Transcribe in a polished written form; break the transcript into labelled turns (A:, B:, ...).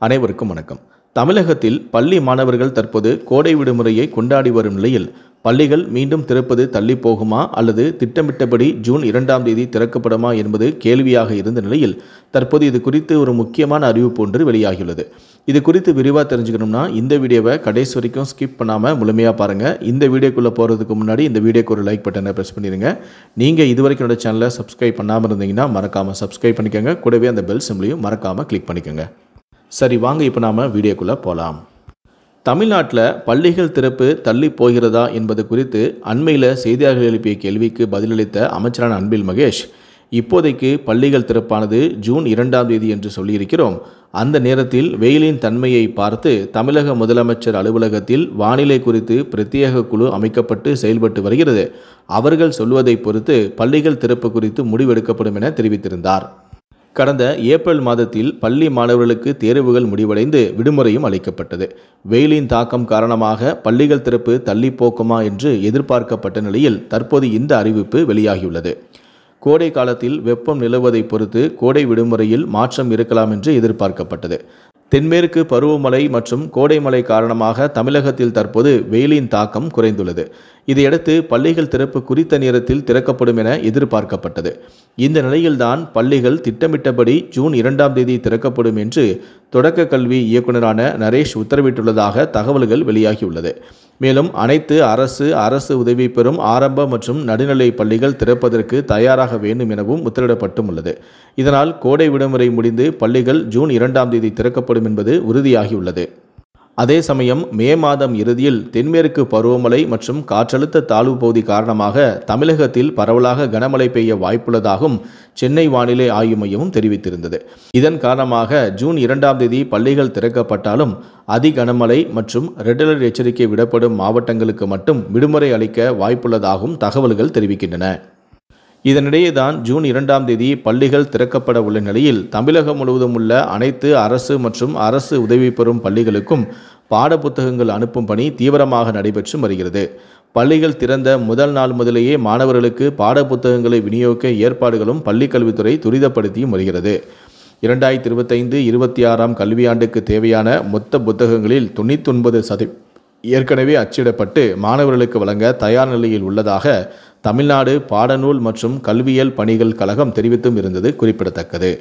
A: அனைவருக்கும் வணக்கம். தமிழகத்தில் பள்ளி மாணவர்கள் தற்போது கோடை விடுமுறையை கொண்டாடி வரும் நிலையில் பள்ளிகள் மீண்டும் திறப்பது தள்ளி போகுமா அல்லது திட்டமிட்டபடி ஜூன் 2ஆம் தேதி திறக்கப்படுமா என்பது கேள்வியாக இருந்த நிலையில் தற்போது இது குறித்து ஒரு முக்கியமான அறிவிப்பு ஒன்று வெளியாகியுள்ளது. இது குறித்து விரிவாக தெரிஞ்சுக்கணும்னா இந்த வீடியோவை கடைசி வரைக்கும் ஸ்கிப் பண்ணாமல் முழுமையாக பாருங்கள். இந்த வீடியோக்குள்ளே போகிறதுக்கு முன்னாடி இந்த வீடியோக்கு ஒரு லைக் பட்டனை ப்ரெஸ் பண்ணிடுங்க. நீங்கள் இதுவரைக்கும் என்னோட சேனலை சப்ஸ்கிரைப் பண்ணாமல் இருந்தீங்கன்னா மறக்காமல் சப்ஸ்கிரைப் பண்ணிக்கோங்க. கூடவே அந்த பெல் சிம்லையும் மறக்காமல் கிளிக் பண்ணிக்கோங்க. சரி, வாங்க இப்போ நாம் வீடியோக்குள்ளே போகலாம். தமிழ்நாட்டில் பள்ளிகள் திறப்பு தள்ளி போகிறதா என்பது குறித்து அண்மையில் செய்தியாளர்கள் எழுப்பிய கேள்விக்கு பதிலளித்த அமைச்சரான அன்பில் மகேஷ், இப்போதைக்கு பள்ளிகள் திறப்பானது ஜூன் 2ஆம் தேதி என்று சொல்லியிருக்கிறோம். அந்த நேரத்தில் வெயிலின் தன்மையை பார்த்து தமிழக முதலமைச்சர் அலுவலகத்தில் வானிலை குறித்து பிரத்யேக குழு அமைக்கப்பட்டு செயல்பட்டு வருகிறது. அவர்கள் சொல்வதை பொறுத்து பள்ளிகள் திறப்பு குறித்து முடிவெடுக்கப்படும் என தெரிவித்திருந்தார். கடந்த ஏப்ரல் மாதத்தில் பள்ளி மாணவர்களுக்கு தேர்வுகள் முடிவடைந்து விடுமுறையும் அளிக்கப்பட்டது. வெயிலின் தாக்கம் காரணமாக பள்ளிகள் திறப்பு தள்ளி போக்குமா என்று எதிர்பார்க்கப்பட்ட நிலையில் தற்போது இந்த அறிவிப்பு வெளியாகியுள்ளது. கோடை காலத்தில் வெப்பம் நிலவுவதை பொறுத்து கோடை விடுமுறையில் மாற்றம் இருக்கலாம் என்று எதிர்பார்க்கப்பட்டது. தென்மேற்கு பருவமழை மற்றும் கோடை மழை காரணமாக தமிழகத்தில் தற்போது வெயிலின் தாக்கம் குறைந்துள்ளது. இதையடுத்து பள்ளிகள் திறப்பு குறித்த நேரத்தில் திறக்கப்படும் என எதிர்பார்க்கப்பட்டது. இந்த நிலையில்தான் பள்ளிகள் திட்டமிட்டபடி ஜூன் 2ஆம் தேதி திறக்கப்படும் என்று தொடக்க கல்வி இயக்குநரான நரேஷ் உத்தரவிட்டுள்ளதாக தகவல்கள் வெளியாகியுள்ளது. மேலும் அனைத்து அரசு உதவி பெறும் ஆரம்ப மற்றும் நடுநிலை பள்ளிகள் திறப்பதற்கு தயாராக வேண்டும் எனவும் உத்தரவிடப்பட்டும் உள்ளது. இதனால் கோடை விடுமுறை முடிந்து பள்ளிகள் ஜூன் 2ஆம் தேதி திறக்கப்படும் என்பது உறுதியாகியுள்ளது. அதே சமயம் மே மாதம் இறுதியில் தென்மேற்கு பருவமழை மற்றும் காற்றழுத்த தாழ்வு பகுதி காரணமாக தமிழகத்தில் பரவலாக கனமழை பெய்ய வாய்ப்புள்ளதாகவும் சென்னை வானிலை ஆய்வு மையமும் தெரிவித்திருந்தது. இதன் காரணமாக ஜூன் 2ஆம் தேதி பள்ளிகள் திறக்கப்பட்டாலும் அதி கனமழை மற்றும் ரெட் அலர்ட் எச்சரிக்கை விடப்படும் மாவட்டங்களுக்கு மட்டும் விடுமுறை அளிக்க வாய்ப்புள்ளதாகவும் தகவல்கள் தெரிவிக்கின்றன. இதனிடையே தான் ஜூன் 2ஆம் தேதி பள்ளிகள் திறக்கப்பட உள்ள நிலையில் தமிழகம் முழுவதும் உள்ள அனைத்து அரசு மற்றும் அரசு உதவி பெறும் பள்ளிகளுக்கும் பாடப்புத்தகங்கள் அனுப்பும் பணி தீவிரமாக நடைபெற்று வருகிறது. பள்ளிகள் திறந்த முதல் நாள் முதலேயே மாணவர்களுக்கு பாடப்புத்தகங்களை விநியோகிக்க ஏற்பாடுகளும் பள்ளிக்கல்வித்துறை துரிதப்படுத்தியும் வருகிறது. 2025-26ஆம் கல்வியாண்டுக்கு தேவையான மொத்த புத்தகங்களில் 99% ஏற்கனவே அச்சிடப்பட்டு மாணவர்களுக்கு வழங்க தயார் நிலையில் உள்ளதாக தமிழ்நாடு பாடநூல் மற்றும் கல்வியியல் பணிகள் கழகம் தெரிவித்தும் இருந்தது குறிப்பிடத்தக்கது.